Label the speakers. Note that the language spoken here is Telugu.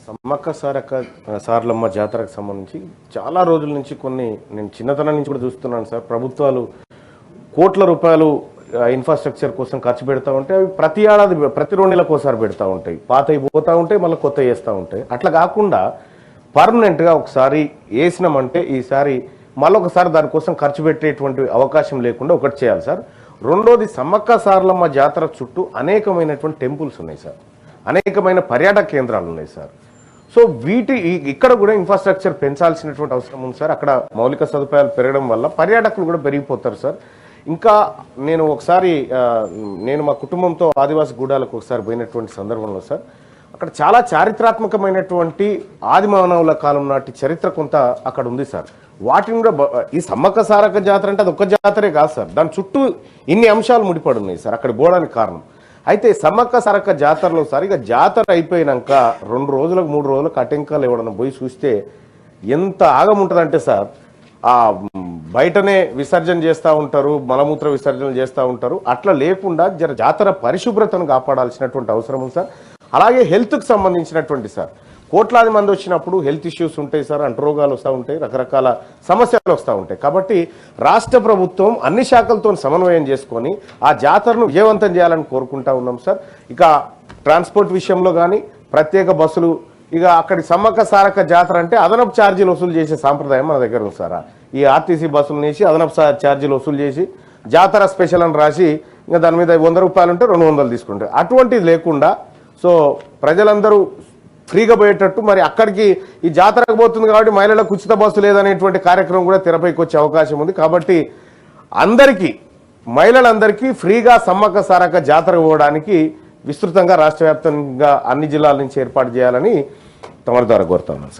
Speaker 1: సమ్మక్క సారలమ్మ జాతరకు సంబంధించి చాలా రోజుల నుంచి నేను చిన్నతనం నుంచి కూడా చూస్తున్నాను సార్. ప్రభుత్వాలు కోట్ల రూపాయలు ఇన్ఫ్రాస్ట్రక్చర్ కోసం ఖర్చు పెడతా ఉంటే అవి ప్రతి ఏడాది ప్రతి 2 నెలలకు ఒకసారి పెడతా ఉంటాయి, పాతవి పోతూ ఉంటాయి, మళ్ళీ కొత్త వేస్తూ ఉంటాయి. అట్లా కాకుండా పర్మనెంట్గా ఒకసారి వేసినామంటే ఈసారి మళ్ళొకసారి దానికోసం ఖర్చు పెట్టేటువంటి అవకాశం లేకుండా ఒకటి చేయాలి సార్. రెండోది, సమ్మక్క సారలమ్మ జాతర చుట్టూ అనేకమైనటువంటి టెంపుల్స్ ఉన్నాయి సార్, అనేకమైన పర్యాటక కేంద్రాలు ఉన్నాయి సార్. సో ఇక్కడ కూడా ఇన్ఫ్రాస్ట్రక్చర్ పెంచాల్సినటువంటి అవసరం ఉంది సార్. అక్కడ మౌలిక సదుపాయాలు పెరగడం వల్ల పర్యాటకులు కూడా పెరిగిపోతారు సార్. ఇంకా నేను మా కుటుంబంతో ఆదివాసి గూడాలకు ఒకసారి పోయినటువంటి సందర్భంలో సార్, అక్కడ చాలా చారిత్రాత్మకమైనటువంటి ఆదిమానవుల కాలం నాటి చరిత్ర కొంత అక్కడ ఉంది సార్. వాటిని కూడా ఈ సమ్మక్క సారక్క జాతర అంటే అది ఒక్క జాతరే కాదు సార్, దాని చుట్టూ ఇన్ని అంశాలు ముడిపడి ఉన్నాయి సార్ అక్కడ పోవడానికి కారణం. అయితే సమ్మక్క సారక్క జాతరలో సార్ ఇక జాతర అయిపోయినాక 2 రోజులకు 3 రోజులకు అటెంకాలు ఎవడన్నా పోయి చూస్తే ఎంత ఆగముంటుందంటే సార్, ఆ బయటనే విసర్జన చేస్తూ ఉంటారు, మలమూత్ర విసర్జన చేస్తూ ఉంటారు. అట్లా లేకుండా జాతర పరిశుభ్రతను కాపాడాల్సినటువంటి అవసరం ఉంది సార్. అలాగే హెల్త్కి సంబంధించినటువంటి సార్, కోట్లాది మంది వచ్చినప్పుడు హెల్త్ ఇష్యూస్ ఉంటాయి సార్, అంటురోగాలు వస్తూ ఉంటాయి, రకరకాల సమస్యలు వస్తూ ఉంటాయి. కాబట్టి రాష్ట్ర ప్రభుత్వం అన్ని శాఖలతో సమన్వయం చేసుకొని ఆ జాతరను విజయవంతం చేయాలని కోరుకుంటా ఉన్నాం సార్. ఇక ట్రాన్స్పోర్ట్ విషయంలో కానీ ప్రత్యేక బస్సులు, ఇక అక్కడి సమ్మక్క సారక్క జాతర అంటే అదనపు ఛార్జీలు వసూలు చేసే సాంప్రదాయం మన దగ్గర ఉంది సార్. ఈ ఆర్టీసీ బస్సులు వేసి అదనపు ఛార్జీలు వసూలు చేసి జాతర స్పెషల్ అని రాసి ఇంకా దాని మీద 100 రూపాయలు ఉంటే 200 తీసుకుంటారు. అటువంటిది లేకుండా సో ప్రజలందరూ ఫ్రీగా పోయేటట్టు, మరి అక్కడికి ఈ జాతరకు పోతుంది కాబట్టి మహిళలకు ఉచిత బస్సు లేదనేటువంటి కార్యక్రమం కూడా తెరపైకి వచ్చే అవకాశం ఉంది. కాబట్టి మహిళలందరికీ ఫ్రీగా సమ్మక్క సారక్క జాతర పోవడానికి విస్తృతంగా రాష్ట్ర వ్యాప్తంగా అన్ని జిల్లాల నుంచి ఏర్పాటు చేయాలని తమ ద్వారా కోరుతా ఉన్నాను సార్.